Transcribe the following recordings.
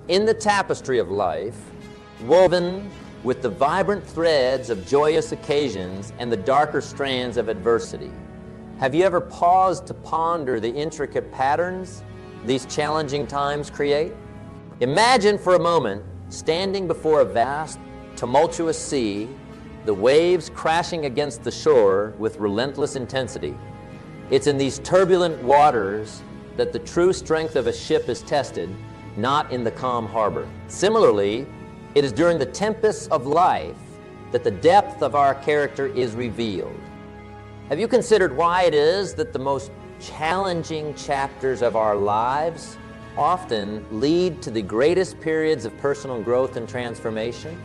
In the tapestry of life, woven with the vibrant threads of joyous occasions and the darker strands of adversity, have you ever paused to ponder the intricate patterns these challenging times create? Imagine for a moment standing before a vast, tumultuous sea, the waves crashing against the shore with relentless intensity. It's in these turbulent waters that the true strength of a ship is tested, not in the calm harbor. Similarly, it is during the tempests of life that the depth of our character is revealed. Have you considered why it is that the most challenging chapters of our lives often lead to the greatest periods of personal growth and transformation?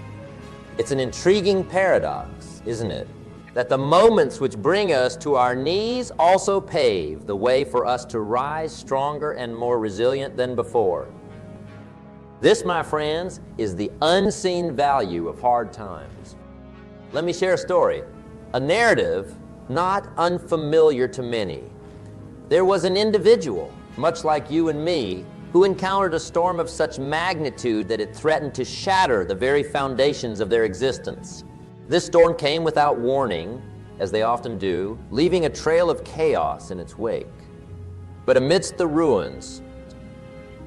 It's an intriguing paradox, isn't it? That the moments which bring us to our knees also pave the way for us to rise stronger and more resilient than before. This, my friends, is the unseen value of hard times. Let me share a story, a narrative not unfamiliar to many. There was an individual, much like you and me, who encountered a storm of such magnitude that it threatened to shatter the very foundations of their existence. This storm came without warning, as they often do, leaving a trail of chaos in its wake. But amidst the ruins,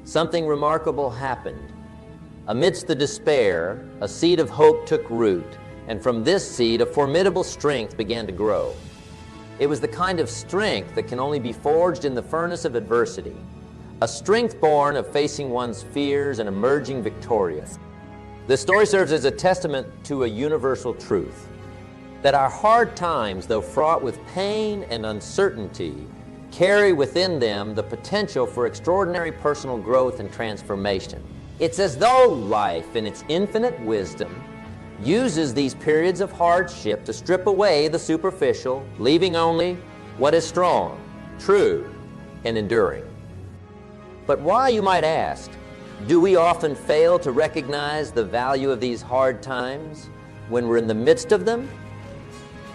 something remarkable happened. Amidst the despair, a seed of hope took root, and from this seed, a formidable strength began to grow. It was the kind of strength that can only be forged in the furnace of adversity, a strength born of facing one's fears and emerging victorious. This story serves as a testament to a universal truth, that our hard times, though fraught with pain and uncertainty, carry within them the potential for extraordinary personal growth and transformation. It's as though life, in its infinite wisdom, uses these periods of hardship to strip away the superficial, leaving only what is strong, true, and enduring. But why, you might ask, do we often fail to recognize the value of these hard times when we're in the midst of them?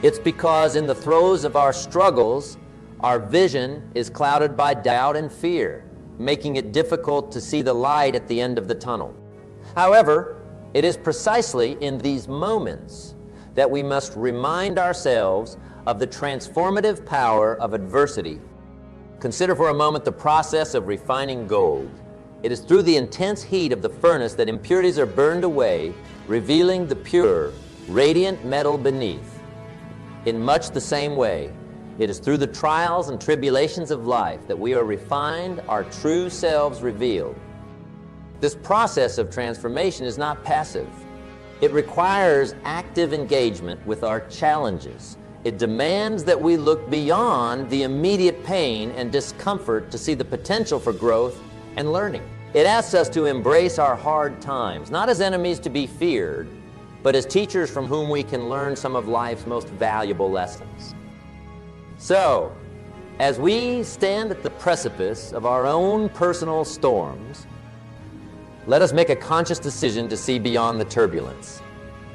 It's because in the throes of our struggles, our vision is clouded by doubt and fear, making it difficult to see the light at the end of the tunnel. However, it is precisely in these moments that we must remind ourselves of the transformative power of adversity. Consider for a moment the process of refining gold. It is through the intense heat of the furnace that impurities are burned away, revealing the pure, radiant metal beneath. In much the same way, it is through the trials and tribulations of life that we are refined, our true selves revealed. This process of transformation is not passive. It requires active engagement with our challenges. It demands that we look beyond the immediate pain and discomfort to see the potential for growth and learning. It asks us to embrace our hard times, not as enemies to be feared, but as teachers from whom we can learn some of life's most valuable lessons. So, as we stand at the precipice of our own personal storms, let us make a conscious decision to see beyond the turbulence.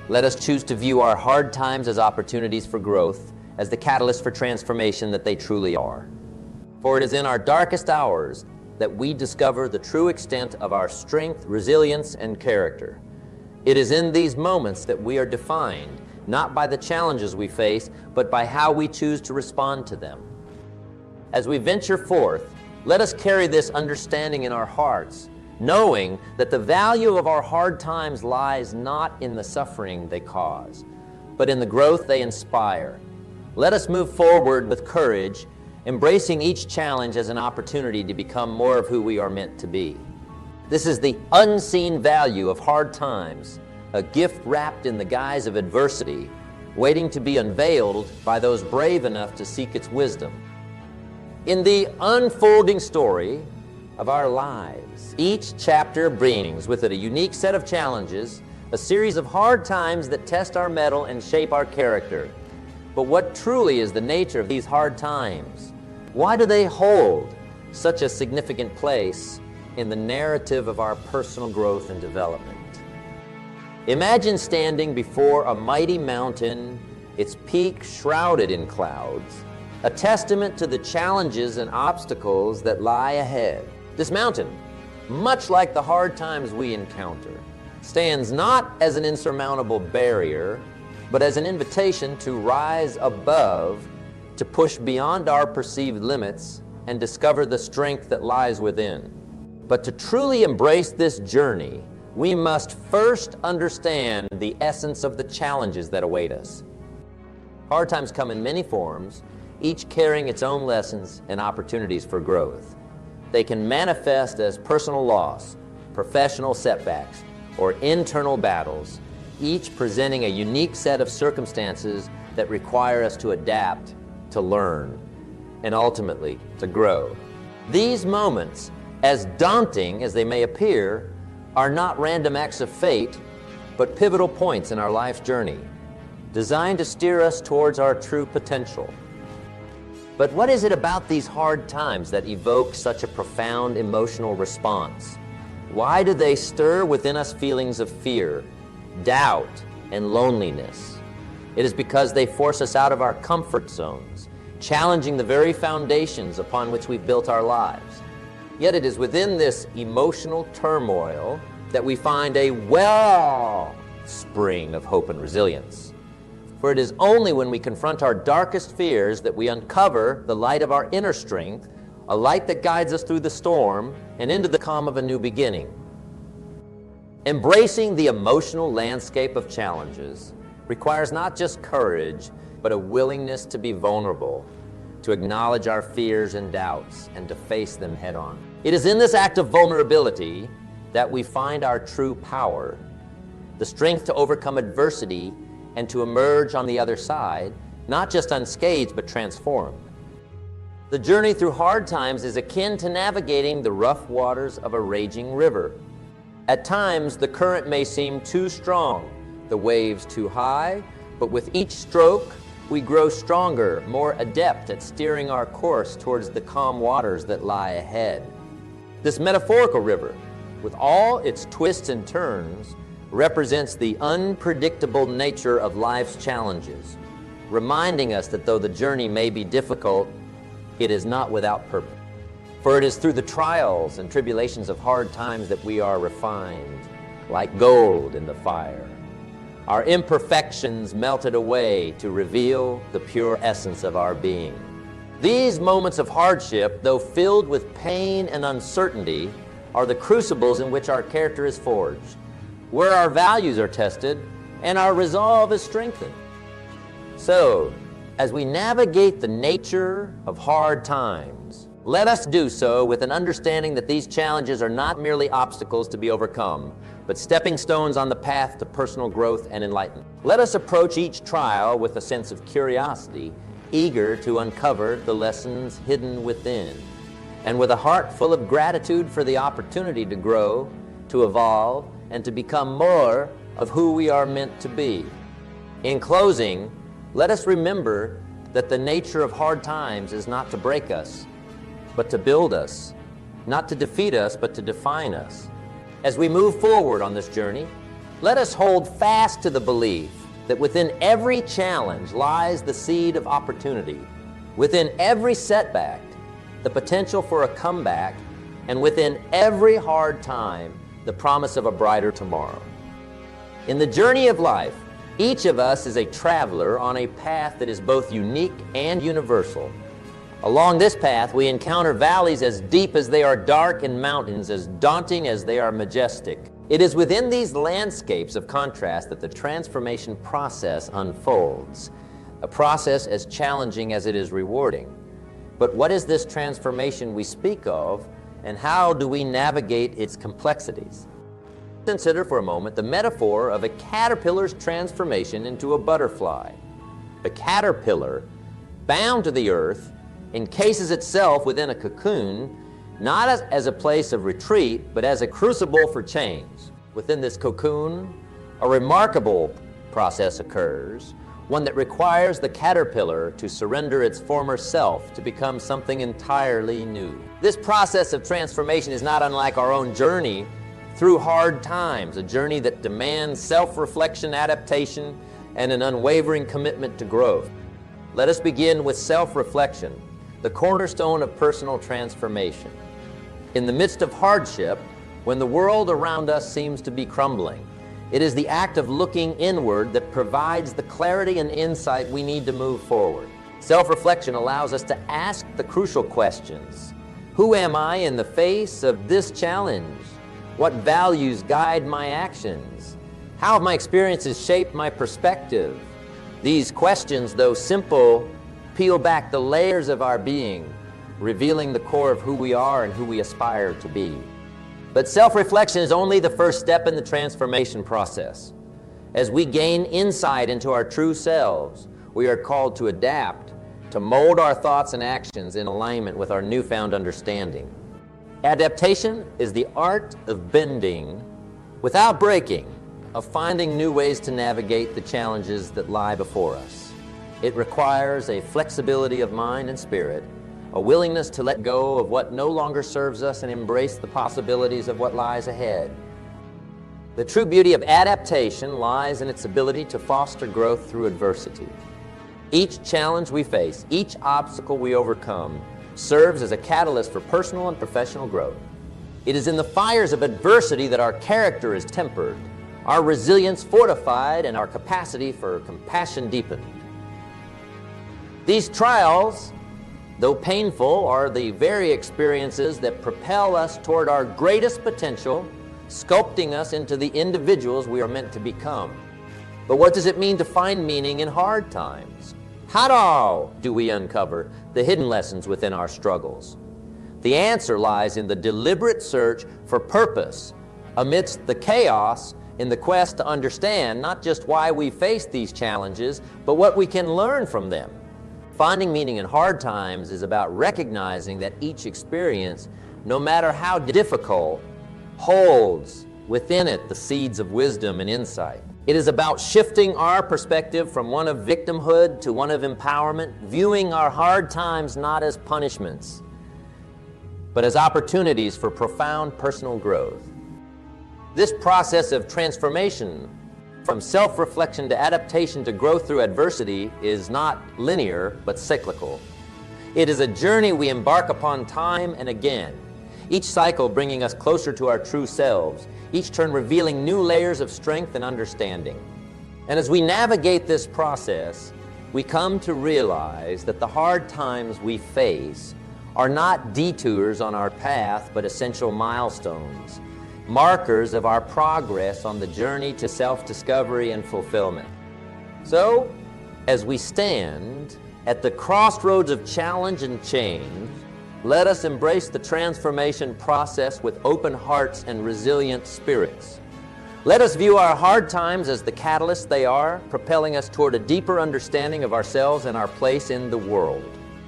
Let us choose to view our hard times as opportunities for growth, as the catalyst for transformation that they truly are. For it is in our darkest hours that we discover the true extent of our strength, resilience, and character. It is in these moments that we are defined, not by the challenges we face, but by how we choose to respond to them. As we venture forth, let us carry this understanding in our hearts, knowing that the value of our hard times lies not in the suffering they cause, but in the growth they inspire. Let us move forward with courage, embracing each challenge as an opportunity to become more of who we are meant to be. This is the unseen value of hard times, a gift wrapped in the guise of adversity, waiting to be unveiled by those brave enough to seek its wisdom. In the unfolding story of our lives, each chapter brings with it a unique set of challenges, a series of hard times that test our mettle and shape our character. But what truly is the nature of these hard times? Why do they hold such a significant place in the narrative of our personal growth and development? Imagine standing before a mighty mountain, its peak shrouded in clouds, a testament to the challenges and obstacles that lie ahead. This mountain, much like the hard times we encounter, stands not as an insurmountable barrier, but as an invitation to rise above, to push beyond our perceived limits and discover the strength that lies within. But to truly embrace this journey, we must first understand the essence of the challenges that await us. Hard times come in many forms, each carrying its own lessons and opportunities for growth. They can manifest as personal loss, professional setbacks, or internal battles, each presenting a unique set of circumstances that require us to adapt, to learn, and ultimately to grow. These moments, as daunting as they may appear, are not random acts of fate, but pivotal points in our life's journey, designed to steer us towards our true potential. But what is it about these hard times that evoke such a profound emotional response? Why do they stir within us feelings of fear, doubt, and loneliness? It is because they force us out of our comfort zones, challenging the very foundations upon which we've built our lives. Yet it is within this emotional turmoil that we find a wellspring of hope and resilience. For it is only when we confront our darkest fears that we uncover the light of our inner strength, a light that guides us through the storm and into the calm of a new beginning. Embracing the emotional landscape of challenges requires not just courage, but a willingness to be vulnerable, to acknowledge our fears and doubts, and to face them head on. It is in this act of vulnerability that we find our true power, the strength to overcome adversity and to emerge on the other side, not just unscathed, but transformed. The journey through hard times is akin to navigating the rough waters of a raging river. At times, the current may seem too strong, the waves too high, but with each stroke, we grow stronger, more adept at steering our course towards the calm waters that lie ahead. This metaphorical river, with all its twists and turns, represents the unpredictable nature of life's challenges, reminding us that though the journey may be difficult, it is not without purpose. For it is through the trials and tribulations of hard times that we are refined, like gold in the fire. Our imperfections melted away to reveal the pure essence of our being. These moments of hardship, though filled with pain and uncertainty, are the crucibles in which our character is forged, where our values are tested and our resolve is strengthened. So, as we navigate the nature of hard times, let us do so with an understanding that these challenges are not merely obstacles to be overcome, but stepping stones on the path to personal growth and enlightenment. Let us approach each trial with a sense of curiosity, eager to uncover the lessons hidden within, and with a heart full of gratitude for the opportunity to grow, to evolve, and to become more of who we are meant to be. In closing, let us remember that the nature of hard times is not to break us, but to build us, not to defeat us, but to define us. As we move forward on this journey, let us hold fast to the belief that within every challenge lies the seed of opportunity, within every setback, the potential for a comeback, and within every hard time, the promise of a brighter tomorrow. In the journey of life, each of us is a traveler on a path that is both unique and universal. Along this path, we encounter valleys as deep as they are dark and mountains as daunting as they are majestic. It is within these landscapes of contrast that the transformation process unfolds, a process as challenging as it is rewarding. But what is this transformation we speak of, and how do we navigate its complexities? Consider for a moment the metaphor of a caterpillar's transformation into a butterfly. The caterpillar, bound to the earth, encases itself within a cocoon, not as a place of retreat, but as a crucible for change. Within this cocoon, a remarkable process occurs, one that requires the caterpillar to surrender its former self to become something entirely new. This process of transformation is not unlike our own journey through hard times, a journey that demands self-reflection, adaptation, and an unwavering commitment to growth. Let us begin with self-reflection, the cornerstone of personal transformation. In the midst of hardship, when the world around us seems to be crumbling. It is the act of looking inward that provides the clarity and insight we need to move forward. Self-reflection allows us to ask the crucial questions. Who am I in the face of this challenge? What values guide my actions? How have my experiences shaped my perspective? These questions, though simple, peel back the layers of our being, revealing the core of who we are and who we aspire to be. But self-reflection is only the first step in the transformation process. As we gain insight into our true selves, we are called to adapt, to mold our thoughts and actions in alignment with our newfound understanding. Adaptation is the art of bending without breaking, of finding new ways to navigate the challenges that lie before us. It requires a flexibility of mind and spirit, a willingness to let go of what no longer serves us and embrace the possibilities of what lies ahead. The true beauty of adaptation lies in its ability to foster growth through adversity. Each challenge we face, each obstacle we overcome, serves as a catalyst for personal and professional growth. It is in the fires of adversity that our character is tempered, our resilience fortified, and our capacity for compassion deepened. These trials, though painful, are the very experiences that propel us toward our greatest potential, sculpting us into the individuals we are meant to become. But what does it mean to find meaning in hard times? How do we uncover the hidden lessons within our struggles? The answer lies in the deliberate search for purpose amidst the chaos, in the quest to understand not just why we face these challenges, but what we can learn from them. Finding meaning in hard times is about recognizing that each experience, no matter how difficult, holds within it the seeds of wisdom and insight. It is about shifting our perspective from one of victimhood to one of empowerment, viewing our hard times not as punishments, but as opportunities for profound personal growth. This process of transformation from self-reflection to adaptation to growth through adversity is not linear, but cyclical. It is a journey we embark upon time and again, each cycle bringing us closer to our true selves, each turn revealing new layers of strength and understanding. And as we navigate this process, we come to realize that the hard times we face are not detours on our path, but essential milestones, markers of our progress on the journey to self-discovery and fulfillment. So, as we stand at the crossroads of challenge and change, let us embrace the transformation process with open hearts and resilient spirits. Let us view our hard times as the catalyst they are, propelling us toward a deeper understanding of ourselves and our place in the world.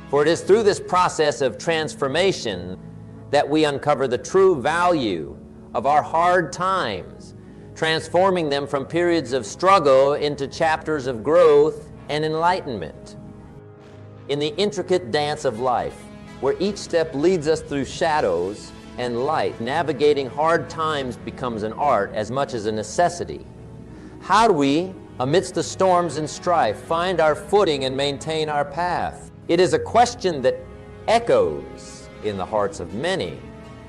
For it is through this process of transformation that we uncover the true value of our hard times, transforming them from periods of struggle into chapters of growth and enlightenment. In the intricate dance of life, where each step leads us through shadows and light, navigating hard times becomes an art as much as a necessity. How do we, amidst the storms and strife, find our footing and maintain our path? It is a question that echoes in the hearts of many,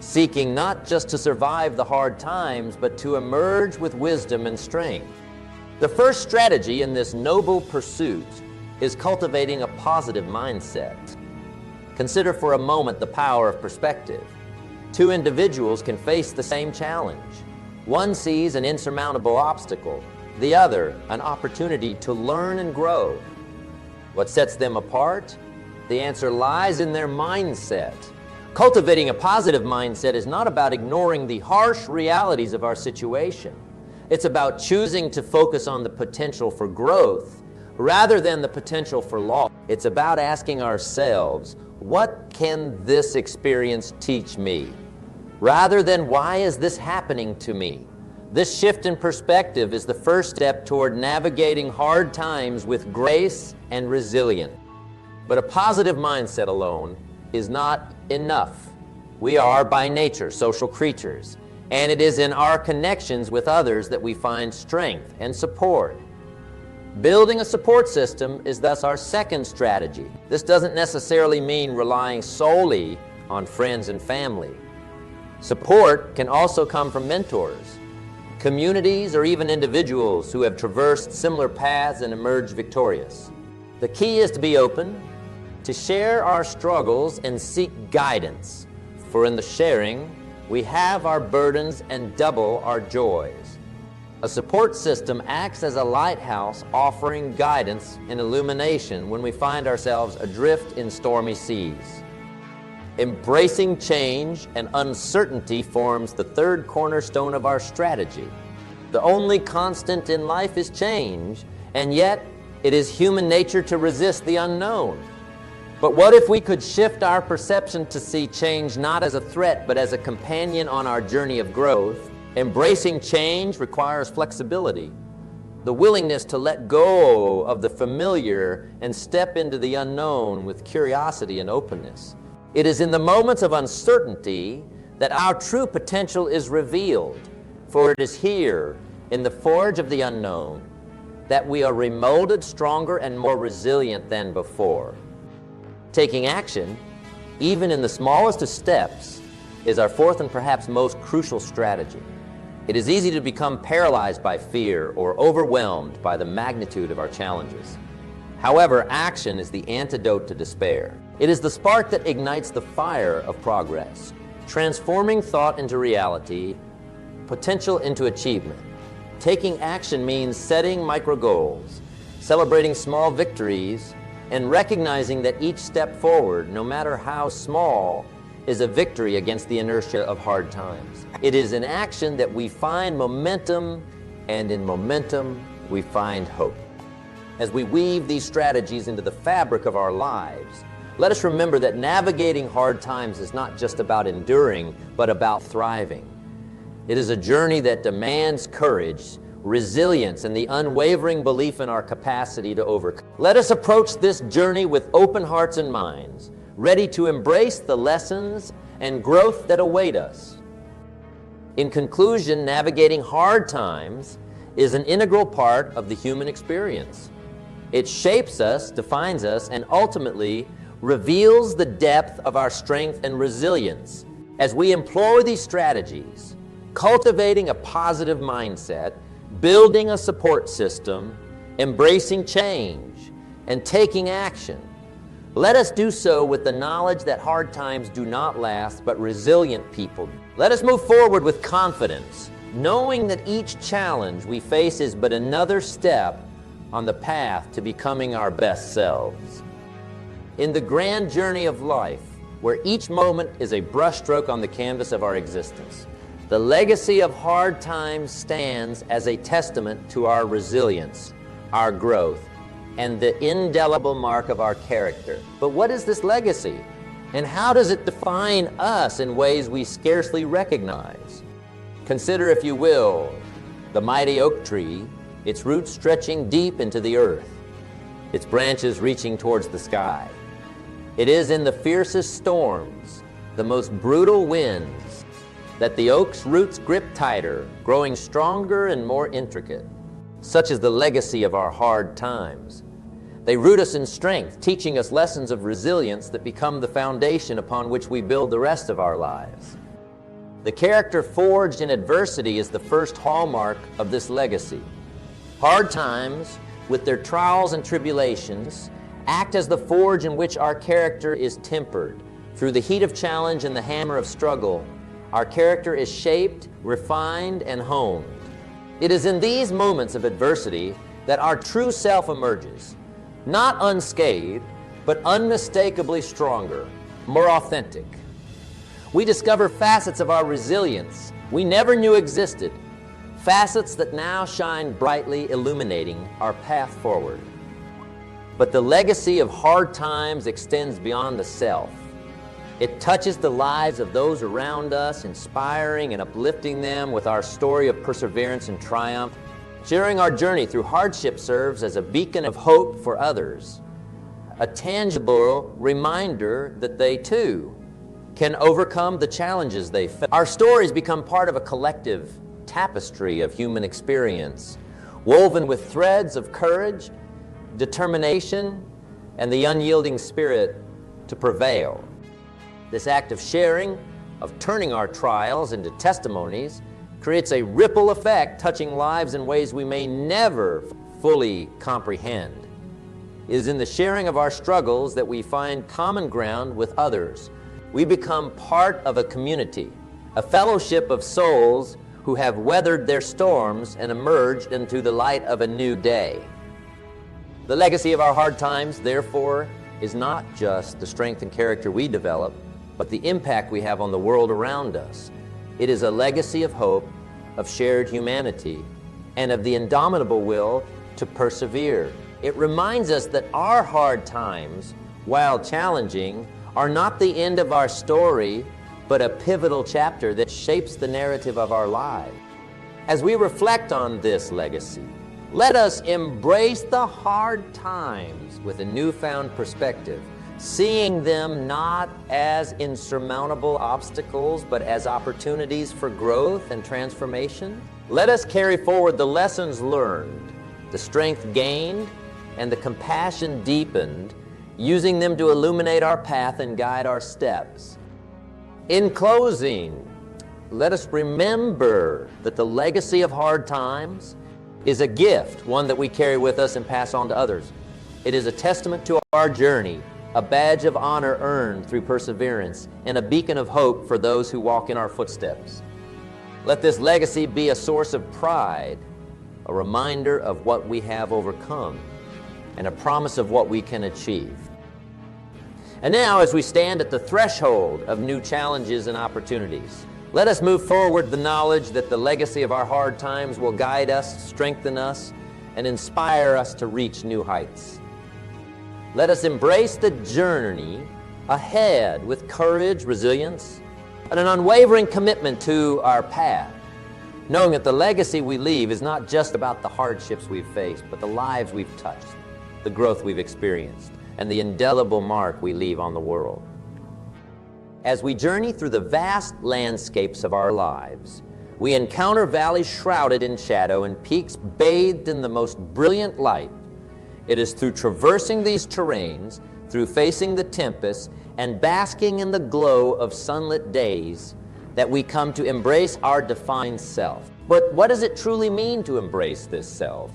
seeking not just to survive the hard times, but to emerge with wisdom and strength. The first strategy in this noble pursuit is cultivating a positive mindset. Consider for a moment the power of perspective. Two individuals can face the same challenge. One sees an insurmountable obstacle, the other an opportunity to learn and grow. What sets them apart? The answer lies in their mindset. Cultivating a positive mindset is not about ignoring the harsh realities of our situation. It's about choosing to focus on the potential for growth rather than the potential for loss. It's about asking ourselves, what can this experience teach me? Rather than, why is this happening to me? This shift in perspective is the first step toward navigating hard times with grace and resilience. But a positive mindset alone is not enough. We are by nature social creatures, and it is in our connections with others that we find strength and support. Building a support system is thus our second strategy. This doesn't necessarily mean relying solely on friends and family. Support can also come from mentors, communities, or even individuals who have traversed similar paths and emerged victorious. The key is to be open, to share our struggles and seek guidance, for in the sharing, we have our burdens and double our joys. A support system acts as a lighthouse offering guidance and illumination when we find ourselves adrift in stormy seas. Embracing change and uncertainty forms the third cornerstone of our strategy. The only constant in life is change, and yet it is human nature to resist the unknown. But what if we could shift our perception to see change not as a threat, but as a companion on our journey of growth? Embracing change requires flexibility, the willingness to let go of the familiar and step into the unknown with curiosity and openness. It is in the moments of uncertainty that our true potential is revealed, for it is here, in the forge of the unknown, that we are remolded stronger and more resilient than before. Taking action, even in the smallest of steps, is our fourth and perhaps most crucial strategy. It is easy to become paralyzed by fear or overwhelmed by the magnitude of our challenges. However, action is the antidote to despair. It is the spark that ignites the fire of progress, transforming thought into reality, potential into achievement. Taking action means setting micro goals, celebrating small victories, and recognizing that each step forward, no matter how small, is a victory against the inertia of hard times. It is in action that we find momentum, and in momentum we find hope. As we weave these strategies into the fabric of our lives, let us remember that navigating hard times is not just about enduring, but about thriving. It is a journey that demands courage, resilience, and the unwavering belief in our capacity to overcome. Let us approach this journey with open hearts and minds, ready to embrace the lessons and growth that await us. In conclusion, navigating hard times is an integral part of the human experience. It shapes us, defines us, and ultimately reveals the depth of our strength and resilience. As we employ these strategies, cultivating a positive mindset, building a support system, embracing change, and taking action, let us do so with the knowledge that hard times do not last, but resilient people. Let us move forward with confidence, knowing that each challenge we face is but another step on the path to becoming our best selves. In the grand journey of life, where each moment is a brushstroke on the canvas of our existence, the legacy of hard times stands as a testament to our resilience, our growth, and the indelible mark of our character. But what is this legacy? And how does it define us in ways we scarcely recognize? Consider, if you will, the mighty oak tree, its roots stretching deep into the earth, its branches reaching towards the sky. It is in the fiercest storms, the most brutal winds, that the oak's roots grip tighter, growing stronger and more intricate. Such is the legacy of our hard times. They root us in strength, teaching us lessons of resilience that become the foundation upon which we build the rest of our lives. The character forged in adversity is the first hallmark of this legacy. Hard times, with their trials and tribulations, act as the forge in which our character is tempered. Through the heat of challenge and the hammer of struggle, our character is shaped, refined, and honed. It is in these moments of adversity that our true self emerges, not unscathed, but unmistakably stronger, more authentic. We discover facets of our resilience we never knew existed, facets that now shine brightly, illuminating our path forward. But the legacy of hard times extends beyond the self. It touches the lives of those around us, inspiring and uplifting them with our story of perseverance and triumph. Sharing our journey through hardship serves as a beacon of hope for others, a tangible reminder that they too can overcome the challenges they face. Our stories become part of a collective tapestry of human experience, woven with threads of courage, determination, and the unyielding spirit to prevail. This act of sharing of turning our trials into testimonies creates a ripple effect touching lives in ways we may never fully comprehend. It is in the sharing of our struggles that we find common ground with others. We become part of a community, a fellowship of souls who have weathered their storms and emerged into the light of a new day. The legacy of our hard times, therefore, is not just the strength and character we develop, but the impact we have on the world around us. It is a legacy of hope, of shared humanity, and of the indomitable will to persevere. It reminds us that our hard times, while challenging, are not the end of our story, but a pivotal chapter that shapes the narrative of our lives. As we reflect on this legacy, let us embrace the hard times with a newfound perspective, seeing them not as insurmountable obstacles, but as opportunities for growth and transformation. Let us carry forward the lessons learned, the strength gained, and the compassion deepened, using them to illuminate our path and guide our steps. In closing, let us remember that the legacy of hard times is a gift, one that we carry with us and pass on to others. It is a testament to our journey, a badge of honor earned through perseverance, and a beacon of hope for those who walk in our footsteps. Let this legacy be a source of pride, a reminder of what we have overcome, and a promise of what we can achieve. And now, as we stand at the threshold of new challenges and opportunities, let us move forward the knowledge that the legacy of our hard times will guide us, strengthen us, and inspire us to reach new heights. Let us embrace the journey ahead with courage, resilience, and an unwavering commitment to our path, knowing that the legacy we leave is not just about the hardships we've faced, but the lives we've touched, the growth we've experienced, and the indelible mark we leave on the world. As we journey through the vast landscapes of our lives, we encounter valleys shrouded in shadow and peaks bathed in the most brilliant light. It is through traversing these terrains, through facing the tempests, and basking in the glow of sunlit days that we come to embrace our defined self. But what does it truly mean to embrace this self?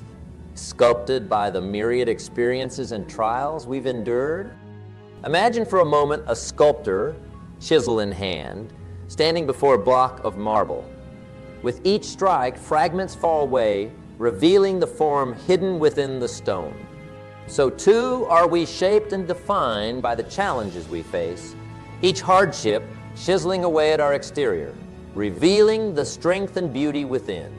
Sculpted by the myriad experiences and trials we've endured? Imagine for a moment a sculptor, chisel in hand, standing before a block of marble. With each strike, fragments fall away, revealing the form hidden within the stone. So too are we shaped and defined by the challenges we face, each hardship chiseling away at our exterior, revealing the strength and beauty within.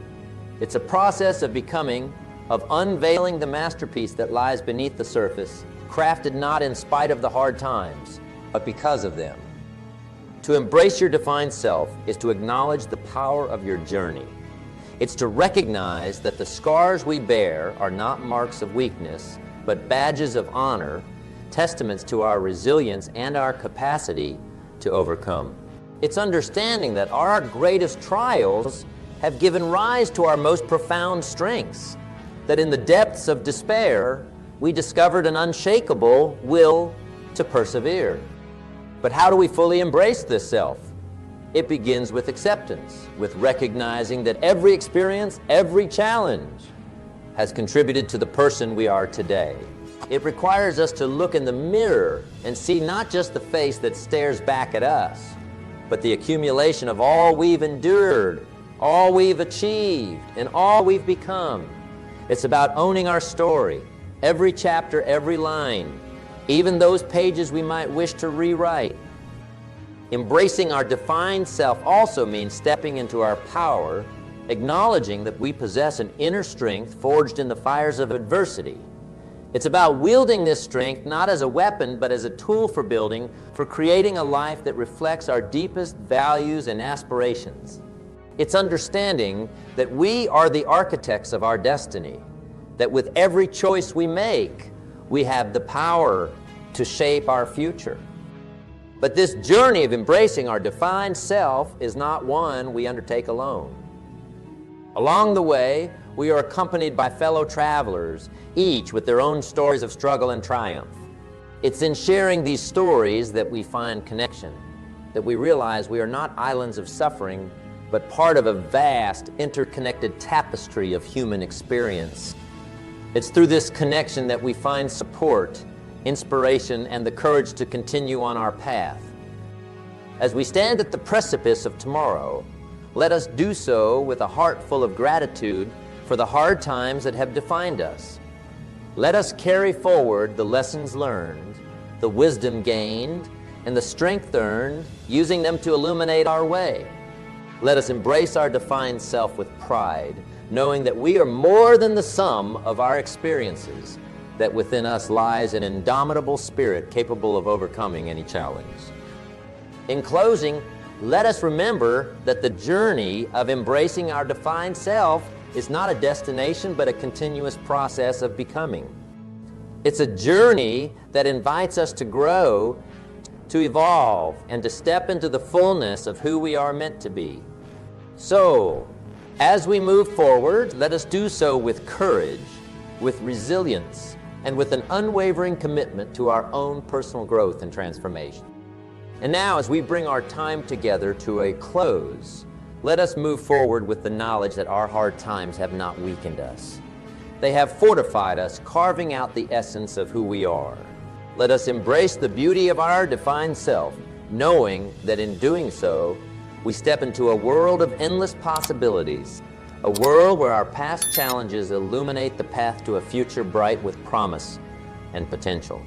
It's a process of becoming, of unveiling the masterpiece that lies beneath the surface, crafted not in spite of the hard times, but because of them. To embrace your defined self is to acknowledge the power of your journey. It's to recognize that the scars we bear are not marks of weakness, but badges of honor, testaments to our resilience and our capacity to overcome. It's understanding that our greatest trials have given rise to our most profound strengths, that in the depths of despair, we discovered an unshakable will to persevere. But how do we fully embrace this self? It begins with acceptance, with recognizing that every experience, every challenge has contributed to the person we are today. It requires us to look in the mirror and see not just the face that stares back at us, but the accumulation of all we've endured, all we've achieved, and all we've become. It's about owning our story, every chapter, every line, even those pages we might wish to rewrite. Embracing our defined self also means stepping into our power, acknowledging that we possess an inner strength forged in the fires of adversity. It's about wielding this strength not as a weapon, but as a tool for building, for creating a life that reflects our deepest values and aspirations. It's understanding that we are the architects of our destiny, that with every choice we make, we have the power to shape our future. But this journey of embracing our defined self is not one we undertake alone. Along the way, we are accompanied by fellow travelers, each with their own stories of struggle and triumph. It's in sharing these stories that we find connection, that we realize we are not islands of suffering, but part of a vast, interconnected tapestry of human experience. It's through this connection that we find support, inspiration, and the courage to continue on our path. As we stand at the precipice of tomorrow, let us do so with a heart full of gratitude for the hard times that have defined us. Let us carry forward the lessons learned, the wisdom gained, and the strength earned, using them to illuminate our way. Let us embrace our defined self with pride, knowing that we are more than the sum of our experiences, that within us lies an indomitable spirit capable of overcoming any challenge. In closing, let us remember that the journey of embracing our defined self is not a destination, but a continuous process of becoming. It's a journey that invites us to grow, to evolve, and to step into the fullness of who we are meant to be. So, as we move forward, let us do so with courage, with resilience, and with an unwavering commitment to our own personal growth and transformation. And now, as we bring our time together to a close, let us move forward with the knowledge that our hard times have not weakened us. They have fortified us, carving out the essence of who we are. Let us embrace the beauty of our defined self, knowing that in doing so, we step into a world of endless possibilities, a world where our past challenges illuminate the path to a future bright with promise and potential.